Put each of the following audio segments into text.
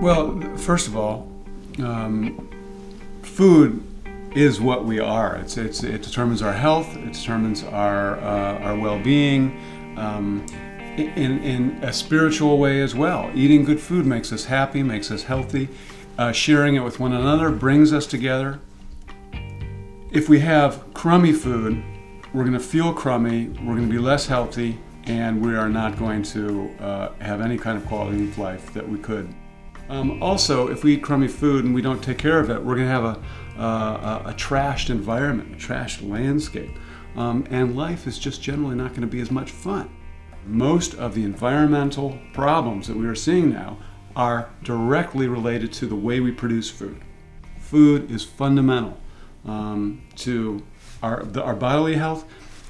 Well, first of all, food is what we are. It determines our health. It determines our well-being. In a spiritual way as well. Eating good food makes us happy, makes us healthy. Sharing it with one another brings us together. If we have crummy food, we're going to feel crummy, we're going to be less healthy, and we are not going to have any kind of quality of life that we could. Also, if we eat crummy food and we don't take care of it, we're going to have a trashed environment, a trashed landscape, and life is just generally not going to be as much fun. Most of the environmental problems that we are seeing now are directly related to the way we produce food. Food is fundamental to our bodily health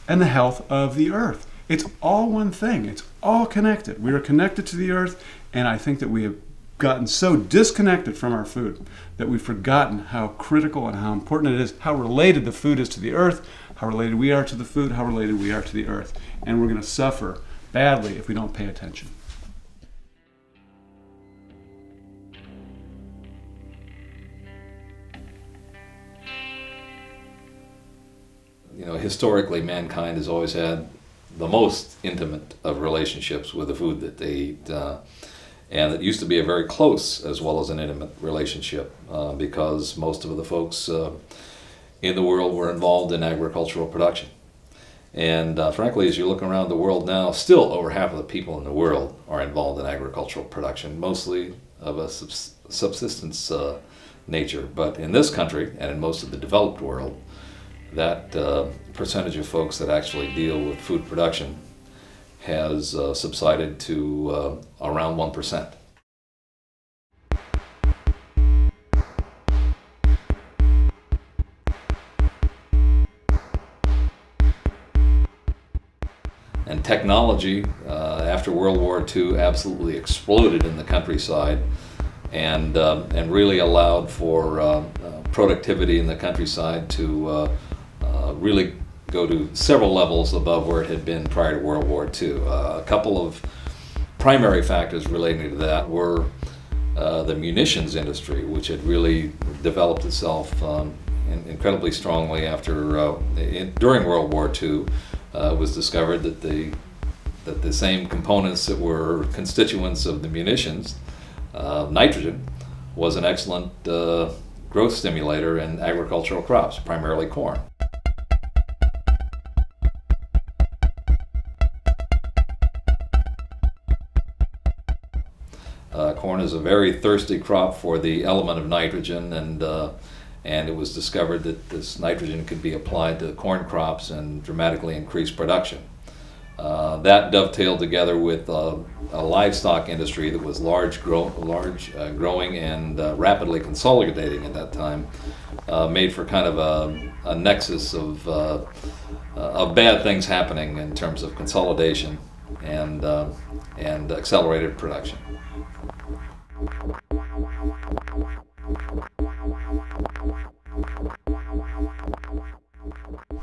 and the health of the earth. It's all one thing. It's all connected. We are connected to the earth, and I think that we have gotten so disconnected from our food that we've forgotten how critical and how important it is, how related the food is to the earth, how related we are to the food, how related we are to the earth. And we're going to suffer badly if we don't pay attention. You know, historically, mankind has always had the most intimate of relationships with the food that they eat. And it used to be a very close as well as an intimate relationship because most of the folks in the world were involved in agricultural production. And frankly, as you look around the world now, still over half of the people in the world are involved in agricultural production, mostly of a subsistence nature. But in this country and in most of the developed world, that percentage of folks that actually deal with food production has subsided to around 1%. And technology, after World War II, absolutely exploded in the countryside and really allowed for productivity in the countryside to really go to several levels above where it had been prior to World War II. A couple of primary factors relating to that were the munitions industry, which had really developed itself incredibly strongly during World War II. It was discovered that the same components that were constituents of the munitions, nitrogen, was an excellent growth stimulator in agricultural crops, primarily corn. Corn is a very thirsty crop for the element of nitrogen, and it was discovered that this nitrogen could be applied to corn crops and dramatically increase production. That dovetailed together with a livestock industry that was growing and rapidly consolidating at that time, made for kind of a nexus of bad things happening in terms of consolidation and accelerated production.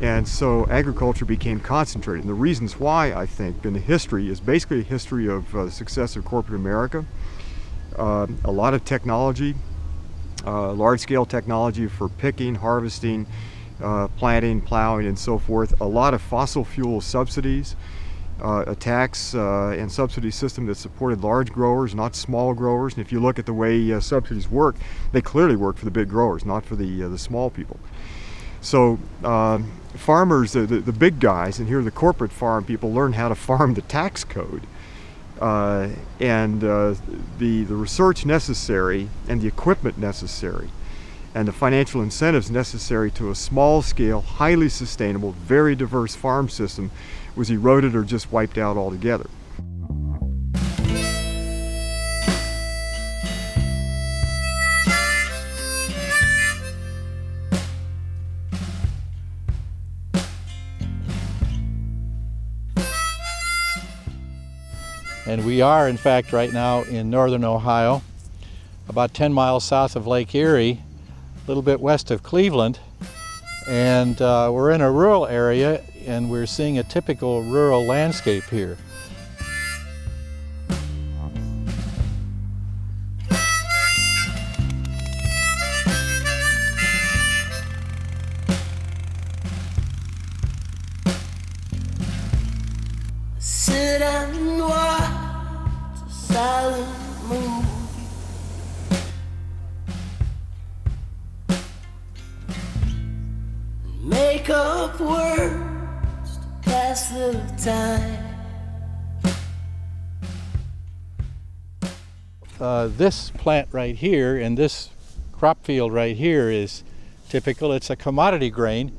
And so agriculture became concentrated. And the reasons why, I think, in the history is basically a history of the success of corporate America. A lot of technology, large-scale technology for picking, harvesting, planting, plowing, and so forth. A lot of fossil fuel subsidies, a tax and subsidy system that supported large growers, not small growers. And if you look at the way subsidies work, they clearly work for the big growers, not for the small people. So farmers, the big guys, and here the corporate farm people, learn how to farm the tax code. And the research necessary and the equipment necessary and the financial incentives necessary to a small-scale, highly sustainable, very diverse farm system was eroded or just wiped out altogether. And we are, in fact, right now in northern Ohio, about 10 miles south of Lake Erie, a little bit west of Cleveland. And we're in a rural area, and we're seeing a typical rural landscape here. make up words to pass the time. This plant right here and this crop field right here is typical. It's a commodity grain,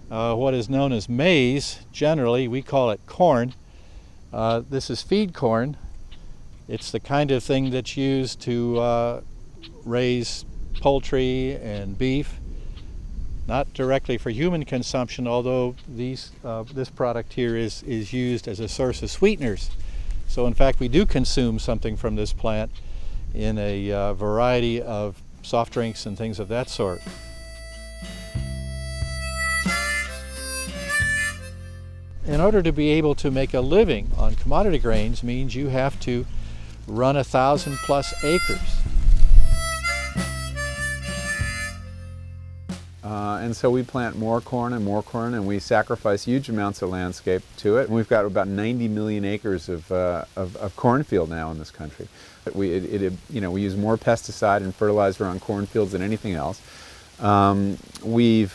what is known as maize. Generally, we call it corn. This is feed corn. It's the kind of thing that's used to raise poultry and beef, not directly for human consumption, although this product here is used as a source of sweeteners. So in fact, we do consume something from this plant in a variety of soft drinks and things of that sort. In order to be able to make a living on commodity grains means you have to run 1,000+ acres. And so we plant more corn, and we sacrifice huge amounts of landscape to it. And we've got about 90 million acres of cornfield now in this country. We use more pesticide and fertilizer on cornfields than anything else. We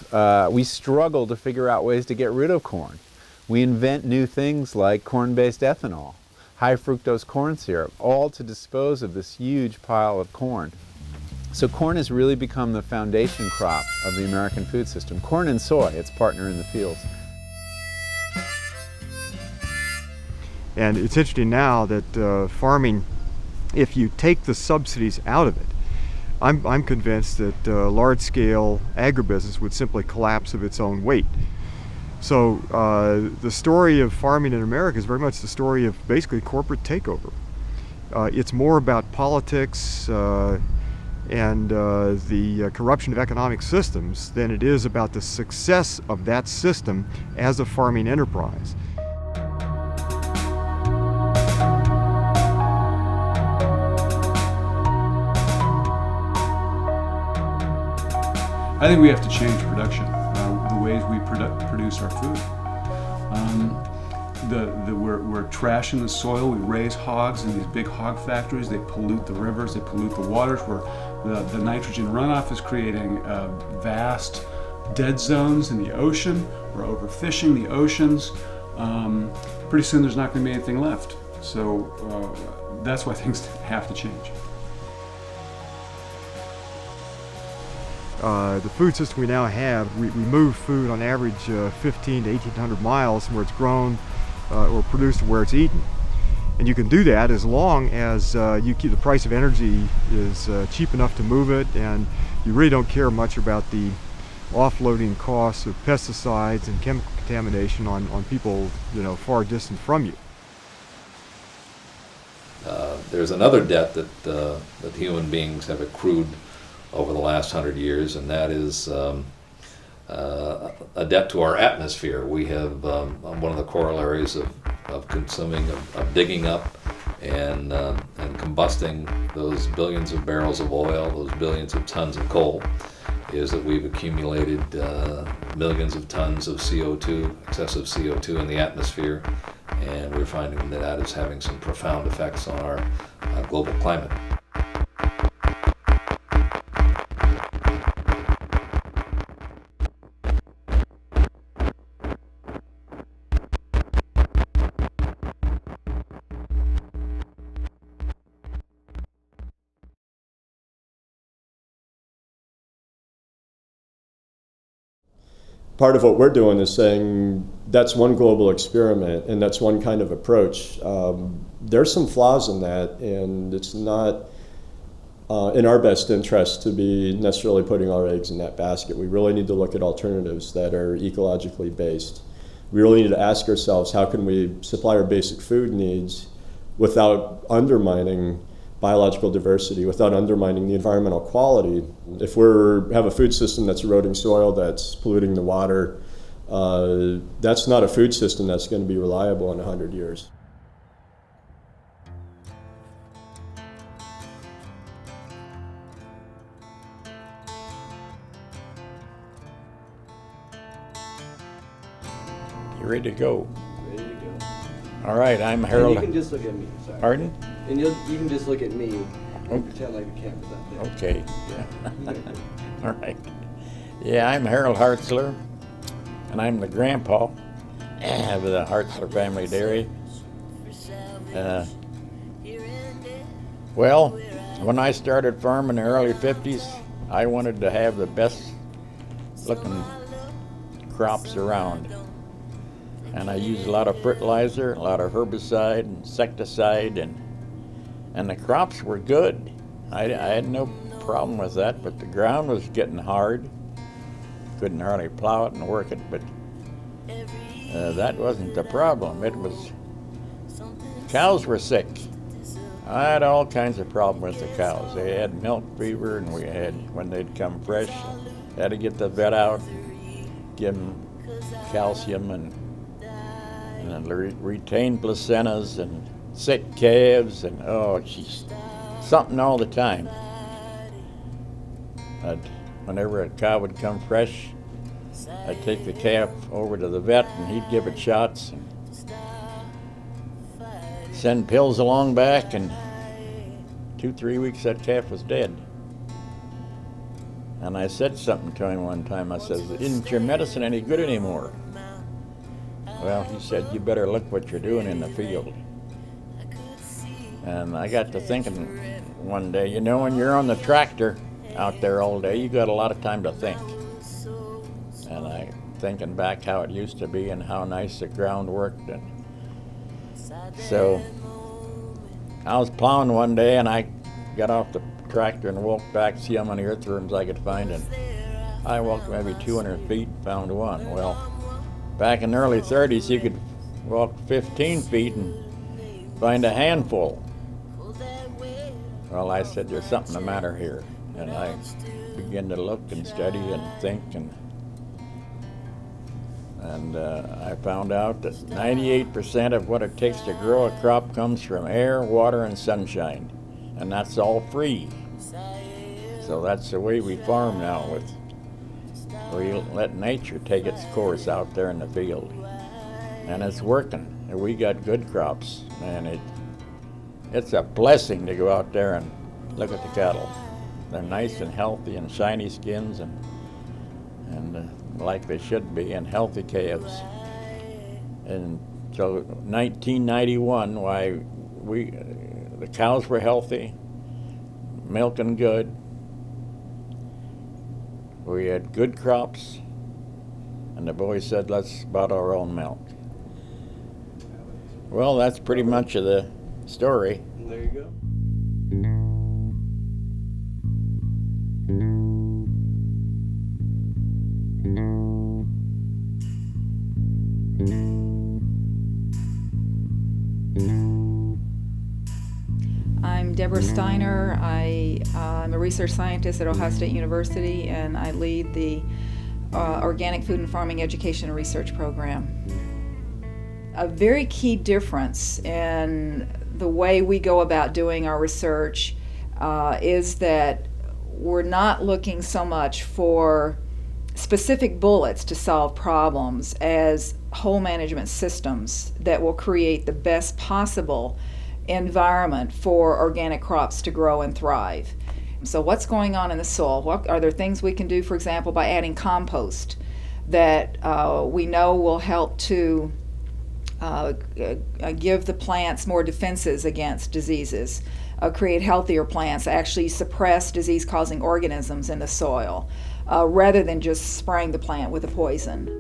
struggle to figure out ways to get rid of corn. We invent new things like corn-based ethanol, high fructose corn syrup, all to dispose of this huge pile of corn. So corn has really become the foundation crop of the American food system. Corn and soy, its partner in the fields. And it's interesting now that farming, if you take the subsidies out of it, I'm convinced that large-scale agribusiness would simply collapse of its own weight. So the story of farming in America is very much the story of basically corporate takeover. It's more about politics and the corruption of economic systems than it is about the success of that system as a farming enterprise. I think we have to change production, the ways we produce our food. We're trashing the soil. We raise hogs in these big hog factories. They pollute the rivers. They pollute the waters. The nitrogen runoff is creating vast dead zones in the ocean. We're overfishing the oceans. Pretty soon there's not going to be anything left. So that's why things have to change. The food system we now have, we move food on average 15 to 1,800 miles from where it's grown or produced to where it's eaten. And you can do that as long as you keep the price of energy is cheap enough to move it, and you really don't care much about the offloading costs of pesticides and chemical contamination on people far distant from you. There's another debt that human beings have accrued over the last 100 years, and that is a debt to our atmosphere. We have one of the corollaries of consuming, of digging up and combusting those billions of barrels of oil, those billions of tons of coal, is that we've accumulated millions of tons of CO2, excessive CO2 in the atmosphere, and we're finding that is having some profound effects on our global climate. Part of what we're doing is saying that's one global experiment and that's one kind of approach. There's some flaws in that, and it's not in our best interest to be necessarily putting our eggs in that basket. We really need to look at alternatives that are ecologically based. We really need to ask ourselves, how can we supply our basic food needs without undermining biological diversity, without undermining the environmental quality? If we have a food system that's eroding soil, that's polluting the water, that's not a food system that's going to be reliable in 100 years. You ready to go? Ready to go. All right, I'm And Harold. you can just look at me. Sorry. Pardon? And you can just look at me and pretend like the camera's up there. Okay. Yeah. All right. Yeah, I'm Harold Hartzler. and I'm the grandpa of the Hartzler family dairy. Well, when I started farming in the early 50s, I wanted to have the best looking crops around. And I used a lot of fertilizer, a lot of herbicide, insecticide, and the crops were good. I had no problem with that, but the ground was getting hard. Couldn't hardly plow it and work it, but that wasn't the problem. It was cows were sick. I had all kinds of problems with the cows. They had milk fever, and we had, when they'd come fresh, had to get the vet out, give them calcium and retained placentas and sick calves, and oh geez, something all the time. Whenever a cow would come fresh, I'd take the calf over to the vet and he'd give it shots and send pills along back, and 2-3 weeks that calf was dead. And I said something to him one time. I said, "Isn't your medicine any good anymore?" Well, he said, "You better look what you're doing in the field." And I got to thinking one day, you know, when you're on the tractor out there all day, you got a lot of time to think. And I thinking back how it used to be and how nice the ground worked. And so I was plowing one day and I got off the tractor and walked back to see how many earthworms I could find, and I walked maybe 200 feet and found one. Well, back in the early 30s, you could walk 15 feet and find a handful. Well, I said, there's something the matter here. And I began to look and study and think, and I found out that 98% of what it takes to grow a crop comes from air, water, and sunshine. And that's all free. So that's the way we farm now. We let nature take its course out there in the field. And it's working. And we got good crops. And it's a blessing to go out there and look at the cattle. They're nice and healthy and shiny skins and like they should be, and healthy calves. And so 1991, the cows were healthy, milking good. We had good crops, and the boys said, let's bottle our own milk. Well, that's pretty much of the story. There you go. I'm Deborah Steiner. I'm a research scientist at Ohio State University, and I lead the Organic Food and Farming Education and Research Program. A very key difference in the way we go about doing our research is that we're not looking so much for specific bullets to solve problems as whole management systems that will create the best possible environment for organic crops to grow and thrive. So what's going on in the soil? What are there things we can do, for example, by adding compost that we know will help to give the plants more defenses against diseases, create healthier plants, actually suppress disease-causing organisms in the soil, rather than just spraying the plant with a poison.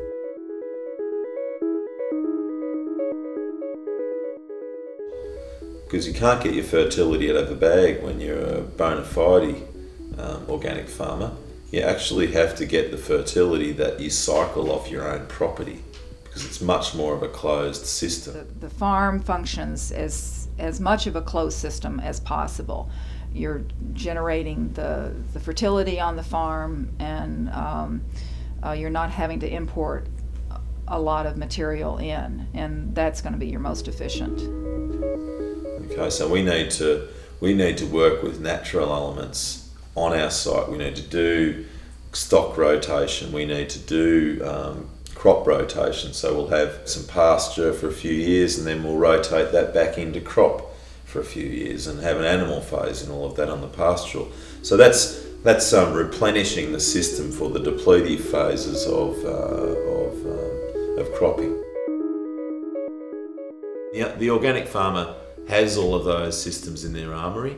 Because you can't get your fertility out of a bag when you're a bona fide organic farmer. You actually have to get the fertility that you cycle off your own property, because it's much more of a closed system. The farm functions as much of a closed system as possible. You're generating the fertility on the farm, and you're not having to import a lot of material in, and that's going to be your most efficient. Okay, so we need to work with natural elements on our site. We need to do stock rotation. We need to do crop rotation. So we'll have some pasture for a few years, and then we'll rotate that back into crop for a few years, and have an animal phase and all of that on the pastoral. So that's replenishing the system for the depletive phases of cropping. The organic farmer has all of those systems in their armoury,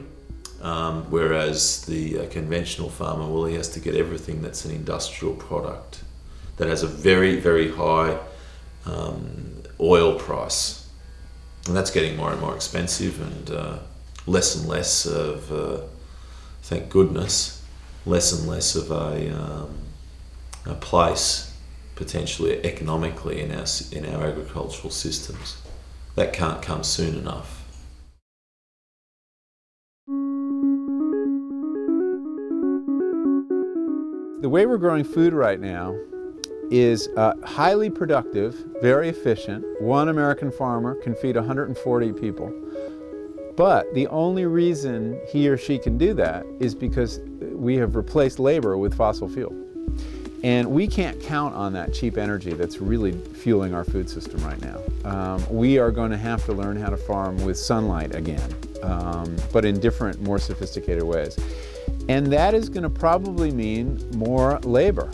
whereas the conventional farmer, well, he has to get everything that's an industrial product that has a very, very high oil price. And that's getting more and more expensive, and less of, thank goodness, less and less of a place potentially economically in our agricultural systems. That can't come soon enough. The way we're growing food right now is highly productive, very efficient. One American farmer can feed 140 people. But the only reason he or she can do that is because we have replaced labor with fossil fuel. And we can't count on that cheap energy that's really fueling our food system right now. We are going to have to learn how to farm with sunlight again, but in different, more sophisticated ways. And that is going to probably mean more labor,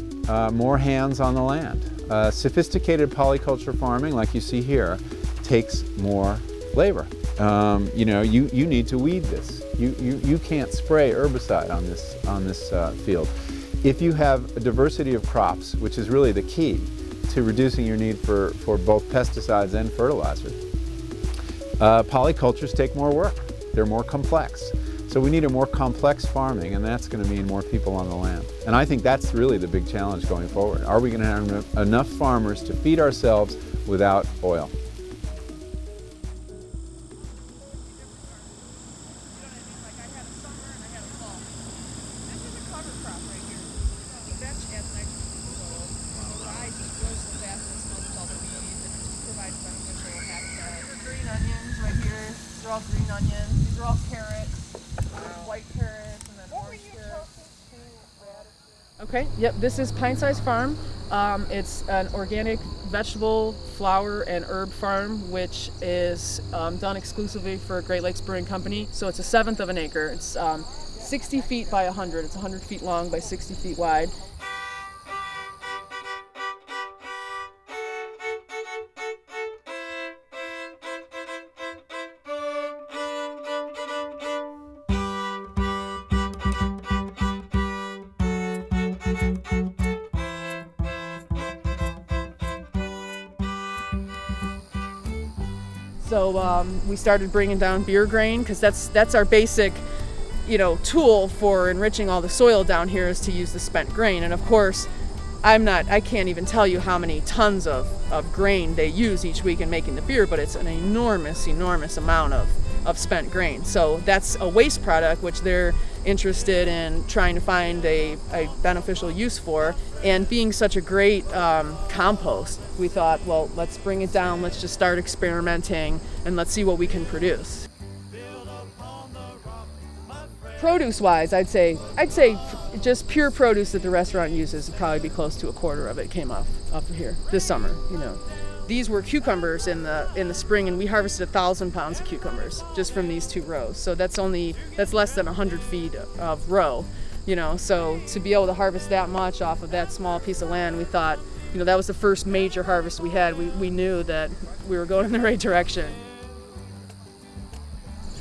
more hands on the land. Sophisticated polyculture farming, like you see here, takes more labor. You need to weed this. You can't spray herbicide on this field. If you have a diversity of crops, which is really the key to reducing your need for both pesticides and fertilizers, polycultures take more work. They're more complex. So we need a more complex farming, and that's going to mean more people on the land. And I think that's really the big challenge going forward. Are we going to have enough farmers to feed ourselves without oil? Okay, yep, this is Pint Size Farm. It's an organic vegetable, flower, and herb farm, which is done exclusively for Great Lakes Brewing Company. So it's a 1/7 of an acre. It's 60 feet by 100. It's 100 feet long by 60 feet wide. So we started bringing down beer grain because that's our basic, tool for enriching all the soil down here is to use the spent grain. And of course, I can't even tell you how many tons of grain they use each week in making the beer, but it's an enormous amount of spent grain. So that's a waste product which they're interested in trying to find a beneficial use for. And being such a great compost, we thought, well, let's bring it down, let's just start experimenting, and let's see what we can produce. Produce-wise, I'd say just pure produce that the restaurant uses would probably be close to a quarter of it came off of here this summer. These were cucumbers in the spring, and we harvested 1,000 pounds of cucumbers just from these 2 rows. So that's less than 100 feet of row. So to be able to harvest that much off of that small piece of land, we thought, that was the first major harvest we had. We knew that we were going in the right direction.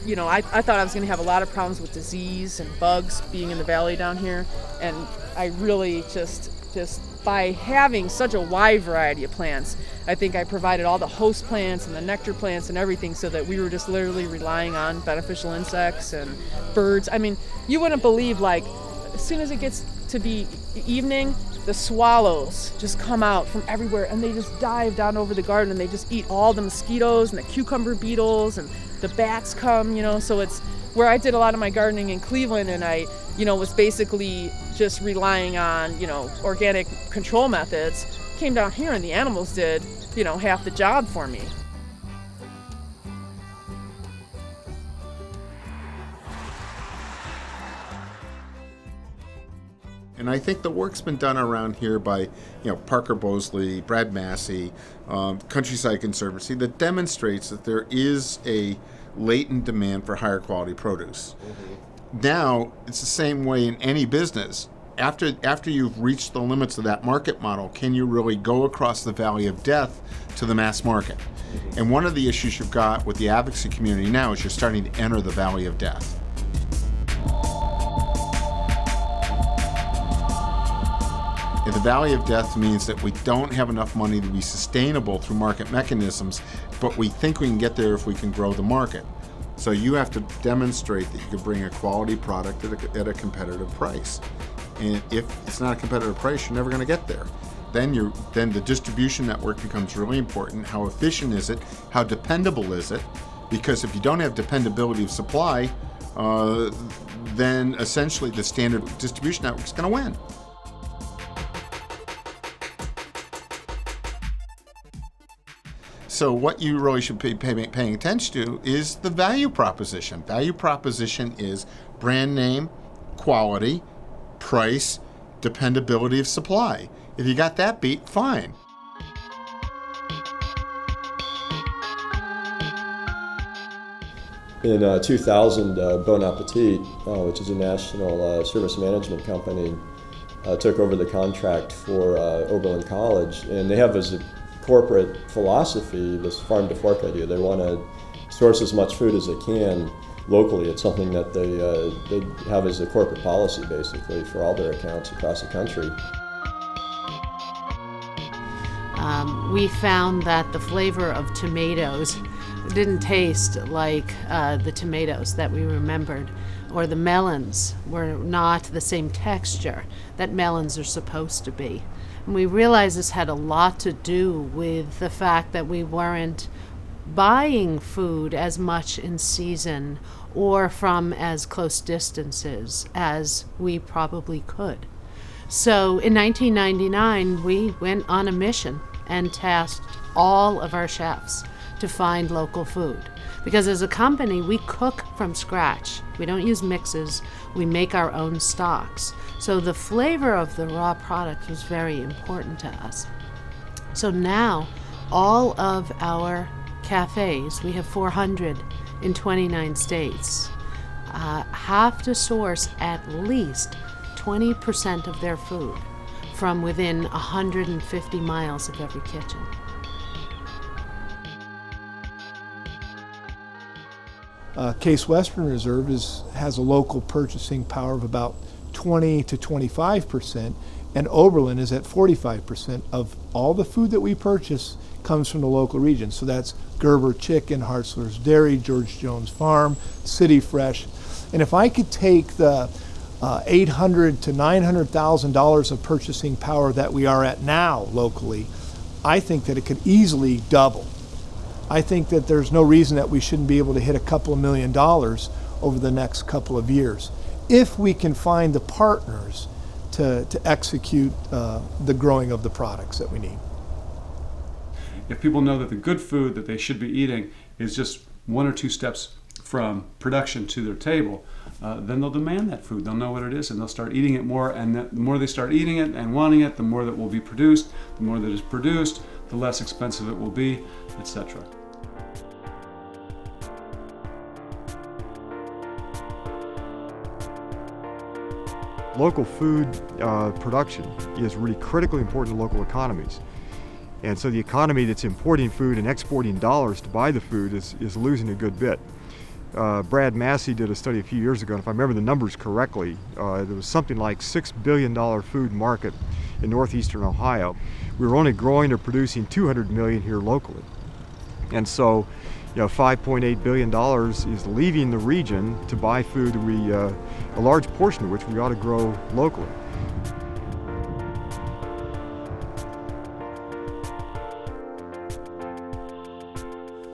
I thought I was going to have a lot of problems with disease and bugs being in the valley down here, and I really just by having such a wide variety of plants, I think I provided all the host plants and the nectar plants and everything so that we were just literally relying on beneficial insects and birds. I mean, you wouldn't believe, like, as soon as it gets to be evening, the swallows just come out from everywhere and they just dive down over the garden and they just eat all the mosquitoes and the cucumber beetles, and the bats come, so it's where I did a lot of my gardening in Cleveland, and I, was basically just relying on, organic control methods. Came down here and the animals did, half the job for me. And I think the work's been done around here by, Parker Bosley, Brad Masi, Countryside Conservancy, that demonstrates that there is a latent demand for higher quality produce. now it's the same way in any business. After you've reached the limits of that market model, can you really go across the valley of death to the mass market? And one of the issues you've got with the advocacy community now is you're starting to enter the valley of death. And the valley of death means that we don't have enough money to be sustainable through market mechanisms, but we think we can get there if we can grow the market. So you have to demonstrate that you can bring a quality product at a competitive price. And if it's not a competitive price, you're never going to get there. Then the distribution network becomes really important. How efficient is it? How dependable is it? Because if you don't have dependability of supply, then essentially the standard distribution network is going to win. So what you really should be paying attention to is the value proposition. Value proposition is brand name, quality, price, dependability of supply. If you got that beat, fine. In 2000, Bon Appetit, which is a national service management company, took over the contract for Oberlin College, and they have as a corporate philosophy this farm to fork idea. They want to source as much food as they can locally. It's something that they have as a corporate policy, basically, for all their accounts across the country. We found that the flavor of tomatoes didn't taste like the tomatoes that we remembered, or the melons were not the same texture that melons are supposed to be. And we realized this had a lot to do with the fact that we weren't buying food as much in season or from as close distances as we probably could. So in 1999, we went on a mission and tasked all of our chefs to find local food. Because as a company, we cook from scratch. We don't use mixes. We make our own stocks. So the flavor of the raw product was very important to us. So now, all of our cafes, we have 400 in 29 states, have to source at least 20% of their food from within 150 miles of every kitchen. Case Western Reserve has a local purchasing power of about 20 to 25%, and Oberlin is at 45% of all the food that we purchase comes from the local region. So that's Gerber Chicken, Hartzler's Dairy, George Jones Farm, City Fresh. And if I could take the $800,000 to $900,000 of purchasing power that we are at now locally, I think that it could easily double. I think that there's no reason that we shouldn't be able to hit a couple of $1 million over the next couple of years, if we can find the partners to execute the growing of the products that we need. If people know that the good food that they should be eating is just 1 or 2 steps from production to their table, then they'll demand that food. They'll know what it is, and they'll start eating it more. And the more they start eating it and wanting it, the more that will be produced. The more that is produced, the less expensive it will be, etc. Local food production is really critically important to local economies. And so the economy that's importing food and exporting dollars to buy the food is losing a good bit. Brad Masi did a study a few years ago, and if I remember the numbers correctly, there was something like $6 billion food market in northeastern Ohio. We were only growing or producing $200 million here locally. And so, $5.8 billion is leaving the region to buy food a large portion of which we ought to grow locally.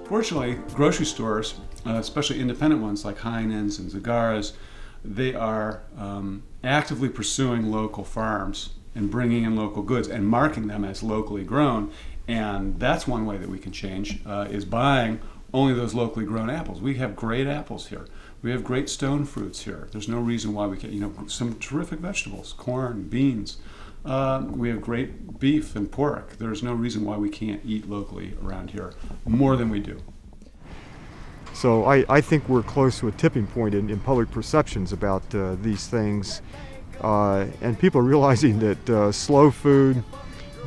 Fortunately, grocery stores, especially independent ones like Heinen's and Zagara's, they are actively pursuing local farms and bringing in local goods and marking them as locally grown. And that's one way that we can change, is buying only those locally grown apples. We have great apples here. We have great stone fruits here. There's no reason why we can't, some terrific vegetables, corn, beans. We have great beef and pork. There's no reason why we can't eat locally around here more than we do. So I think we're close to a tipping point in public perceptions about these things, and people are realizing that slow food,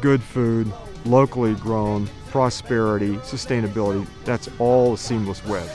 good food, locally grown, prosperity, sustainability, that's all a seamless web.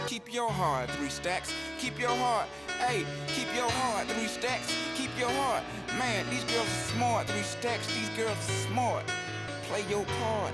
Keep your heart, 3 stacks. Keep your heart. Hey, keep your heart, 3 stacks. Keep your heart. Man, these girls are smart, 3 stacks. These girls are smart. Play your part.